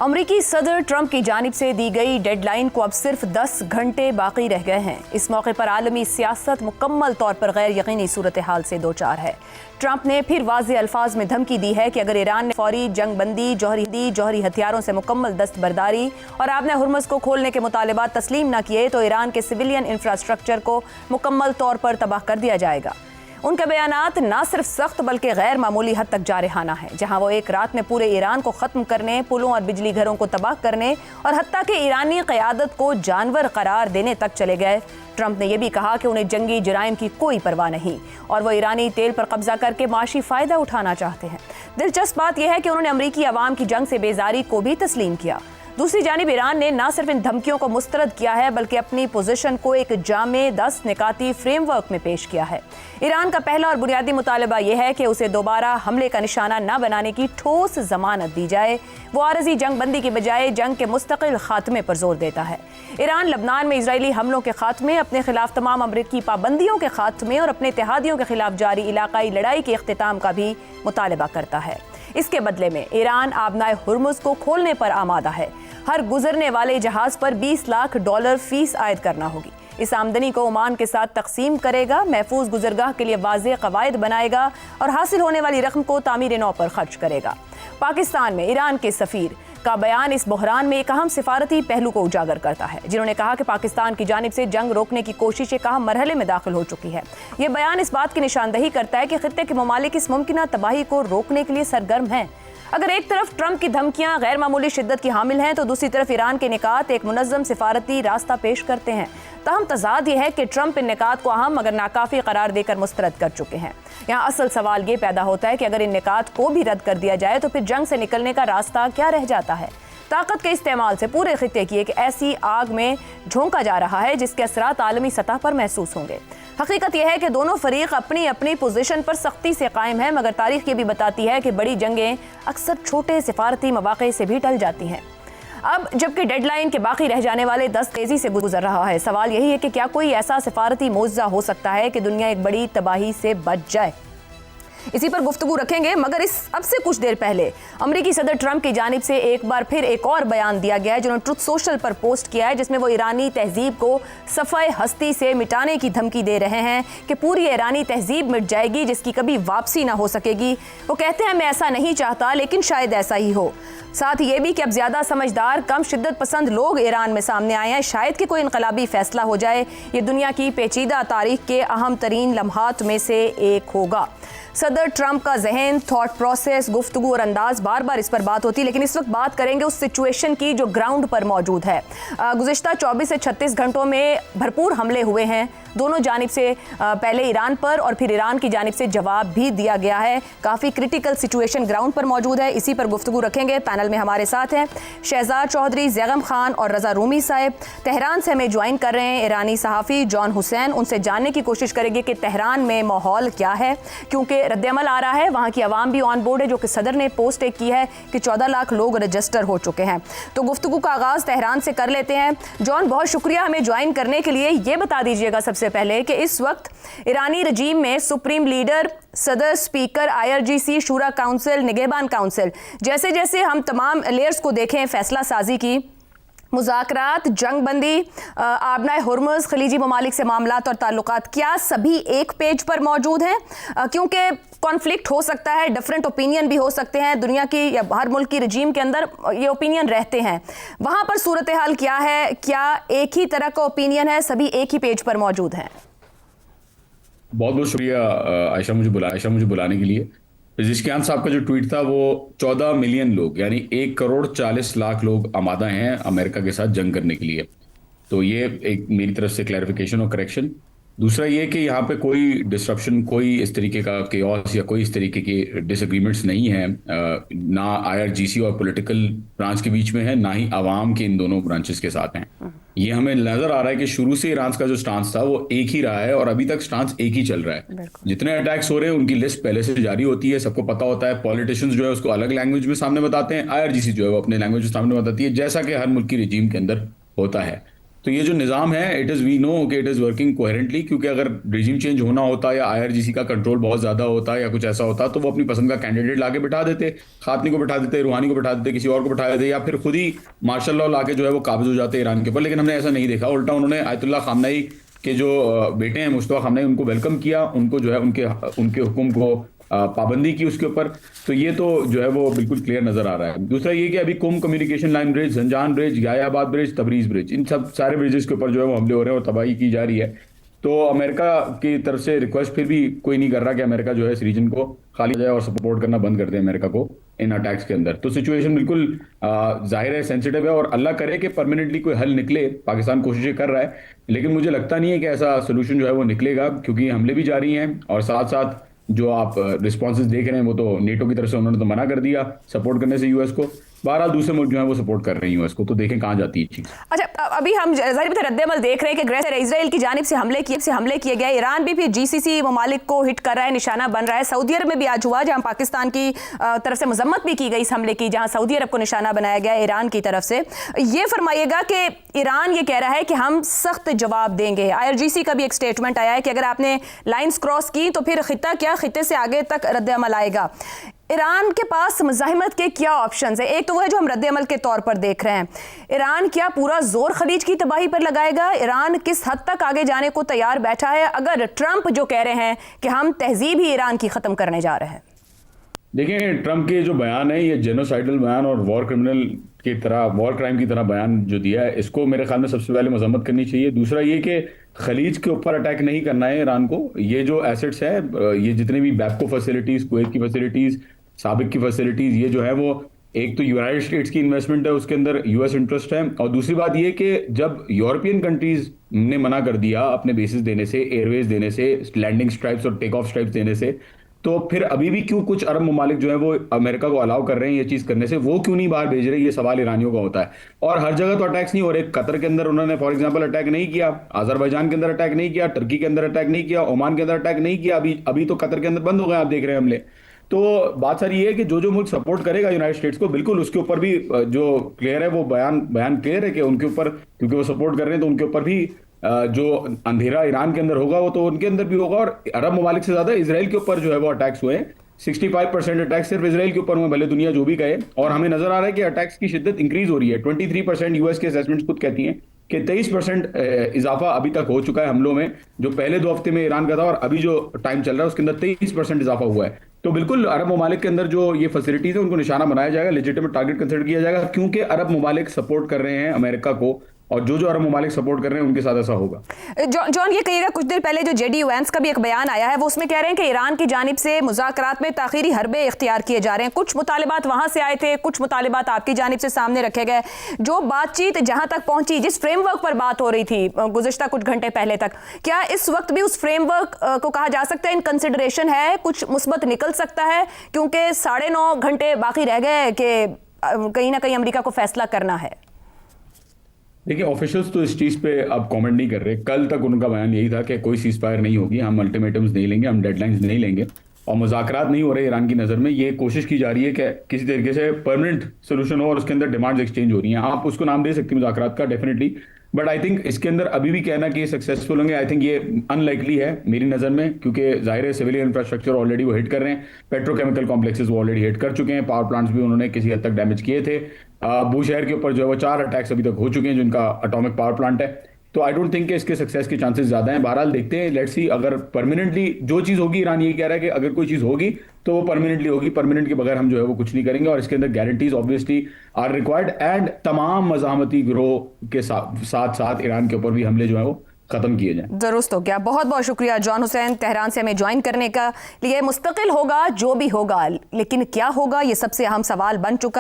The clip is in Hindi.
अमरीकी सदर ट्रंप की जानिब से दी गई डेडलाइन को अब सिर्फ 10 घंटे बाकी रह गए हैं। इस मौके पर आलमी सियासत मुकम्मल तौर पर गैर यकीनी सूरत हाल से दो चार है। ट्रंप ने फिर वाज़ेह अल्फाज में धमकी दी है कि अगर ईरान ने फौरी जंग बंदी, जौहरी हथियारों से मुकम्मल दस्तबरदारी और आबने हुर्मुज़ को खोलने के मुतालिबात तस्लीम न किए तो ईरान के सिविलियन इंफ्रास्ट्रक्चर को मुकम्मल तौर पर तबाह कर दिया जाएगा। उनके बयानात न सिर्फ सख्त बल्कि गैर मामूली हद तक जारहाना है, जहां वो एक रात में पूरे ईरान को ख़त्म करने, पुलों और बिजली घरों को तबाह करने और हत्ता कि ईरानी क़यादत को जानवर करार देने तक चले गए। ट्रंप ने यह भी कहा कि उन्हें जंगी जराइम की कोई परवाह नहीं और वो ईरानी तेल पर कब्जा करके माशी फ़ायदा उठाना चाहते हैं। दिलचस्प बात यह है कि उन्होंने अमरीकी अवाम की जंग से बेजारी को भी तस्लीम किया। दूसरी जानिब ईरान ने न सिर्फ इन धमकियों को मुस्तरद किया है बल्कि अपनी पोजीशन को एक जामे 10 निकाती फ्रेमवर्क में पेश किया है। ईरान का पहला और बुनियादी मुतालबा यह है कि उसे दोबारा हमले का निशाना न बनाने की ठोस जमानत दी जाए। वो आरजी जंग बंदी के बजाय जंग के मुस्तकिल खात्मे पर जोर देता है। ईरान लबनान में इजरायली हमलों के खात्मे, अपने खिलाफ तमाम अमरीकी पाबंदियों के खात्मे और अपने इत्तेहादियों के खिलाफ जारी इलाकाई लड़ाई के इख्तिताम का भी मुतालबा करता है। इसके बदले में ईरान आबनाए हुर्मुज़ को खोलने पर आमादा है। हर गुजरने वाले जहाज पर $20 लाख फीस आयद करना होगी। इस आमदनी को ओमान के साथ तकसीम करेगा, महफूज गुजरगाह के लिए वाज़ेह कवायद बनाएगा और हासिल होने वाली रकम को तामीर नौ पर खर्च करेगा। पाकिस्तान में ईरान के सफ़ीर का बयान इस बहरान में एक अहम सिफारती पहलू को उजागर करता है, जिन्होंने कहा कि पाकिस्तान की जानिब से जंग रोकने की कोशिश एक अहम मरहले में दाखिल हो चुकी है। यह बयान इस बात की निशानदही करता है कि खित्ते के ममालिक इस मुमकिन तबाही को रोकने के लिए सरगर्म हैं। अगर एक तरफ ट्रंप की धमकियां गैर मामूली शिद्दत की हामिल हैं तो दूसरी तरफ ईरान के निकात एक मुनज़्ज़म सिफारती रास्ता पेश करते हैं। तहम तजाद यह है कि ट्रंप इन निकात को अहम मगर नाकाफी करार देकर मुस्तरद कर चुके हैं। यहाँ असल सवाल ये पैदा होता है कि अगर इन निकात को भी रद्द कर दिया जाए तो फिर जंग से निकलने का रास्ता क्या रह जाता है। ताकत के इस्तेमाल से पूरे खित्ते की एक ऐसी आग में झोंका जा रहा है जिसके असरात आलमी सतह पर महसूस होंगे। हकीकत यह है कि दोनों फरीक अपनी अपनी पोजीशन पर सख्ती से कायम है, मगर तारीख ये भी बताती है कि बड़ी जंगें अक्सर छोटे सिफारती मौक़े से भी टल जाती हैं। अब जबकि डेडलाइन के बाकी रह जाने वाले 10 तेजी से गुजर रहा है, सवाल यही है कि क्या कोई ऐसा सिफारती मोज़ा हो सकता है कि दुनिया एक बड़ी तबाही से बच जाए। इसी पर गुफ्तगू रखेंगे, मगर इस अब से कुछ देर पहले अमरीकी सदर ट्रंप की जानिब से एक बार फिर एक और बयान दिया गया है जिन्होंने ट्रुथ सोशल पर पोस्ट किया है, जिसमें वो ईरानी तहजीब को सफ़ाए हस्ती से मिटाने की धमकी दे रहे हैं कि पूरी ईरानी तहजीब मिट जाएगी जिसकी कभी वापसी ना हो सकेगी। वो कहते हैं मैं ऐसा नहीं चाहता लेकिन शायद ऐसा ही हो। साथ ही ये भी कि अब ज़्यादा समझदार कम शिद्दत पसंद लोग ईरान में सामने आए हैं, शायद कि कोई इनकलाबी फैसला हो जाए। ये दुनिया की पेचीदा तारीख के अहम तरीन लम्हात में से एक होगा। सदर ट्रंप का जहन, थॉट प्रोसेस, गुफ्तगू और अंदाज, बार बार इस पर बात होती है, लेकिन इस वक्त बात करेंगे उस सिचुएशन की जो ग्राउंड पर मौजूद है। गुज़िश्ता 24 से 36 घंटों में भरपूर हमले हुए हैं दोनों जानिब से, पहले ईरान पर और फिर ईरान की जानिब से जवाब भी दिया गया है। काफ़ी क्रिटिकल सिचुएशन ग्राउंड पर मौजूद है, इसी पर गुफ्तगू रखेंगे। पैनल में हमारे साथ हैं शहजाद चौधरी, जैगम खान और रज़ा रूमी साहब। तेहरान से हमें ज्वाइन कर रहे हैं ईरानी सहाफ़ी जॉन हुसैन। उनसे जानने की कोशिश करेंगे कि तेहरान में माहौल क्या है, क्योंकि रद्द-ए-अमल आ रहा है, वहाँ की आवाम भी ऑन बोर्ड है, जो कि सदर ने पोस्ट एक की है कि 14 लाख लोग रजिस्टर हो चुके हैं। तो गुफ्तगू का आगाज़ तेहरान से कर लेते हैं। जॉन, बहुत शुक्रिया हमें ज्वाइन करने के लिए। ये बता दीजिएगा सबसे पहले कि इस वक्त ईरानी रजीम में सुप्रीम लीडर, सदर, स्पीकर, IRGC, शूरा काउंसिल, निगहबान काउंसिल, जैसे जैसे हम तमाम लेयर्स को देखें फैसला साजी की, मुज़ाकरात, जंग बंदी, आबनाए हुर्मुज़, खलीजी ममालिक से मामलात और ताल्लुकात, क्या सभी एक पेज पर मौजूद हैं? क्योंकि कॉन्फ्लिक्ट हो सकता है, डिफरेंट ओपिनियन भी हो सकते हैं, दुनिया की या हर मुल्क की रजीम के अंदर ये ओपिनियन रहते हैं। वहाँ पर सूरत हाल क्या है? क्या एक ही तरह का ओपिनियन है, सभी एक ही पेज पर मौजूद हैं? बहुत बहुत शुक्रिया आयशा मुझे बुलाने के लिए। पेज़ेश्कियान साहब का जो ट्वीट था वो 14 मिलियन लोग यानी 1 करोड़ 40 लाख लोग आमादा हैं अमेरिका के साथ जंग करने के लिए। तो ये एक मेरी तरफ से क्लैरिफिकेशन और करेक्शन। दूसरा ये कि यहाँ पे कोई डिसरप्शन, कोई इस तरीके का केओस या कोई इस तरीके के डिसएग्रीमेंट्स नहीं है, ना IRGC और पॉलिटिकल ब्रांच के बीच में है, ना ही आवाम के इन दोनों ब्रांचेस के साथ हैं। ये हमें नजर आ रहा है कि शुरू से ईरान का जो स्टांस था वो एक ही रहा है और अभी तक स्टांस एक ही चल रहा है। जितने अटैक्स हो रहे हैं उनकी लिस्ट पहले से जारी होती है, सबको पता होता है। पॉलिटिशियंस जो है उसको अलग लैंग्वेज में सामने बताते हैं, IRGC जो है वो अपने लैंग्वेज में सामने बताती है, जैसा कि हर मुल्क की रजीम के अंदर होता है। तो ये जो निज़ाम है, इट इज़ वी नो कि इट इज़ वर्किंग कोहेरेंटली, क्योंकि अगर रिजीम चेंज होना होता या IRGC का कंट्रोल बहुत ज़्यादा होता या कुछ ऐसा होता तो वो अपनी पसंद का कैंडिडेट लाके बिठा देते, खातनी को बिठा देते, रूहानी को बिठा देते, किसी और को बिठा देते, या फिर खुद ही मार्शल लॉ लाके जो है वो काबिज हो जाते ईरान के ऊपर। लेकिन हमने ऐसा नहीं देखा, उल्टा उन्होंने आयतुल्लाह खामनेई के जो बेटे हैं मुस्तफा खामनेई, उनको वेलकम किया, उनको जो है उनके हुक्म को पाबंदी की उसके ऊपर। तो ये तो जो है वो बिल्कुल क्लियर नजर आ रहा है। दूसरा ये कि अभी Qom communication line bridge, Zanjan bridge, यायाबाद ब्रिज, तबरीज ब्रिज, इन सब सारे ब्रिजेस के ऊपर जो है वो हमले हो रहे हैं और तबाही की जा रही है। तो अमेरिका की तरफ से रिक्वेस्ट फिर भी कोई नहीं कर रहा कि अमेरिका जो है इस रीजन को खाली जाए और सपोर्ट करना बंद कर दे अमेरिका को इन अटैक्स के अंदर। तो सिचुएशन बिल्कुल जाहिर है सेंसिटिव है, और अल्लाह करे कि परमानेंटली कोई हल निकले। पाकिस्तान कोशिशें कर रहा है, लेकिन मुझे लगता नहीं है कि ऐसा सोल्यूशन जो है वो निकलेगा, क्योंकि हमले भी जारी हैं और साथ साथ जो आप रिस्पॉन्सेज देख रहे हैं वो तो नेटो की तरफ से उन्होंने तो मना कर दिया सपोर्ट करने से यूएस को। बहरहाल दूसरे मुल्क जो है वो सपोर्ट कर रहे हैं यूएस को, तो देखें कहाँ जाती है चीज। अच्छा, अभी हम रद्द-ए-अमल देख रहे हैं कि ग्रेटर इजराइल की जानिब से हमले किए गए, ईरान भी फिर GCC ममालिक को हिट कर रहा है, निशाना बन रहा है। सऊदी अरब में भी आज हुआ, जहां पाकिस्तान की तरफ से मजम्मत भी की गई इस हमले की, जहां सऊदी अरब को निशाना बनाया गया ईरान की तरफ से। ये फरमाइएगा कि ईरान ये कह रहा है कि हम सख्त जवाब देंगे। IRGC का भी एक स्टेटमेंट आया है कि अगर आपने लाइन्स क्रॉस की तो फिर खिता क्या, खिते से आगे तक रद्द-ए-अमल आएगा। ईरान के पास मुज़ाहिमत के क्या ऑप्शंस है? एक तो वो है जो हम रद्द-ए-अमल के तौर पर देख रहे हैं, ईरान क्या पूरा जोर खलीज की तबाही पर लगाएगा? ईरान किस हद तक आगे जाने को तैयार बैठा है अगर ट्रंप जो कह रहे हैं कि हम तहजीब ही ईरान की ख़त्म करने जा रहे हैं? देखिए, ट्रंप के जो बयान है ये जेनोसाइडल बयान और वॉर क्राइम की तरह बयान जो दिया है, इसको मेरे ख्याल में सबसे पहले मजम्मत करनी चाहिए। दूसरा ये कि खलीज के ऊपर अटैक नहीं करना है ईरान को। ये जो एसेट्स है, ये जितने भी बैपको फैसिलिटीज, कुवैत की फैसिलिटीज, साबिक की फैसिलिटीज, ये जो है वो एक तो यूनाइटेड स्टेट्स की इन्वेस्टमेंट है, उसके अंदर US इंटरेस्ट है। और दूसरी बात ये कि जब यूरोपियन कंट्रीज ने मना कर दिया अपने बेसिस देने से, एयरवेज देने से, लैंडिंग स्ट्राइप्स और टेक ऑफ स्ट्राइप्स देने से, तो फिर अभी भी क्यों कुछ अरब ममालिक जो है वो अमेरिका को अलाउ कर रहे हैं ये चीज करने से? वो क्यों नहीं बाहर भेज रहे? ये सवाल ईरानियों का होता है। और हर जगह तो अटैक्स नहीं हो रहे। कतर के अंदर उन्होंने फॉर एग्जांपल अटैक नहीं किया, अजरबैजान के अंदर अटैक नहीं किया, टर्की के अंदर अटैक नहीं किया, ओमान के अंदर अटैक नहीं किया। अभी तो कतर के अंदर बंद हो गए, आप देख रहे हैं हमले। तो बात सारी ये है कि जो मुल्क सपोर्ट करेगा यूनाइटेड स्टेट्स को, बिल्कुल उसके ऊपर भी जो क्लियर है वो बयान क्लियर है कि उनके ऊपर, क्योंकि वो सपोर्ट कर रहे हैं तो उनके ऊपर भी जो अंधेरा ईरान के अंदर होगा वो तो उनके अंदर भी होगा। और अरब ममालिक से ज्यादा इसराइल के ऊपर जो है वो अटैक्स हुए। 65% अटैक सिर्फ इसराइल के ऊपर हुए, भले दुनिया जो भी कहे। और हमें नजर आ रहा है कि अटैक्स की शिद्दत इंक्रीज हो रही है। 23% यूएस के असेसमेंट्स खुद कहती हैं कि 23% इजाफा अभी तक हो चुका है हमलों में, जो पहले 2 हफ्ते में ईरान का था और अभी जो टाइम चल रहा है उसके अंदर 23% इजाफा हुआ है। तो बिल्कुल अरब ममालिक के अंदर जो ये फैसिलिटीज है उनको निशाना बनाया जाएगा, लेजिटिमेट टारगेट कंसिडर किया जाएगा, क्योंकि अरब ममालिक सपोर्ट कर रहे हैं अमेरिका को, और जो अरब ममालिक सपोर्ट कर रहे हैं उनके साथ ऐसा होगा। जॉन, ये कहिएगा, कुछ देर पहले जो JD Vance का भी एक बयान आया है, वो उसमें कह रहे हैं कि ईरान की जानिब से मुज़ाकरात में ताख़ीरी हरबे इख्तियार किए जा रहे हैं। कुछ मुतालिबात वहां से आए थे, कुछ मुतालिबात आपकी जानिब से सामने रखे गए। जो बातचीत जहां तक पहुंची, जिस फ्रेमवर्क पर बात हो रही थी गुज़िश्ता कुछ घंटे पहले तक, क्या इस वक्त भी उस फ्रेमवर्क को कहा जा सकता है इन कंसिडरेशन है, कुछ मुस्बत निकल सकता है? क्योंकि 9.5 घंटे बाकी रह गए कि कहीं ना कहीं अमेरिका को फैसला करना है। देखिए, ऑफिशियल्स तो इस चीज़ पे अब कमेंट नहीं कर रहे। कल तक उनका बयान यही था कि कोई सीज फायर नहीं होगी, हम अल्टीमेटम्स नहीं लेंगे, हम डेडलाइंस नहीं लेंगे, और मुज़ाकरात नहीं हो रहे ईरान की नज़र में। ये कोशिश की जा रही है कि किसी तरीके से परमानेंट सोल्यूशन हो और उसके अंदर डिमांड्स एक्सचेंज हो रही हैं। आप उसको नाम दे सकते हैं मुज़ाकरात का, डेफिनेटली, बट आई थिंक इसके अंदर अभी भी कहना कि ये सक्सेसफुल होंगे, आई थिंक ये अनलाइकली है मेरी नज़र में, क्योंकि जाहिर है सिविलियन इंफ्रास्ट्रक्चर ऑलरेडी वो हिट कर रहे हैं, पेट्रोकेमिकल कॉम्प्लेक्सेस वो ऑलरेडी हिट कर चुके हैं, पावर प्लांट्स भी उन्होंने किसी हद तक डैमेज किए थे। बूशहर के ऊपर जो है वो 4 अटैक्स अभी तक हो चुके हैं जिनका एटॉमिक पावर प्लांट है। तो आई डोंट थिंक कि इसके सक्सेस के चांसेस ज्यादा हैं। बहरहाल देखते हैं, लेट्स सी, अगर परमानेंटली जो चीज़ होगी, ईरान ये कह रहा है कि अगर कोई चीज़ होगी तो वो परमानेंटली होगी, परमानेंट के बगैर हम जो है वो कुछ नहीं करेंगे, और इसके अंदर guarantees obviously are required. And तमाम मज़ाहमती गिरोह के साथ साथ ईरान के ऊपर भी हमले जो है वो खत्म किए जाएं। दुरुस्त हो गया। बहुत बहुत शुक्रिया जॉन हुसैन, तेहरान से हमें ज्वाइन करने का लिए। मुस्तकिल होगा जो भी होगा, लेकिन क्या होगा ये सबसे अहम सवाल बन चुका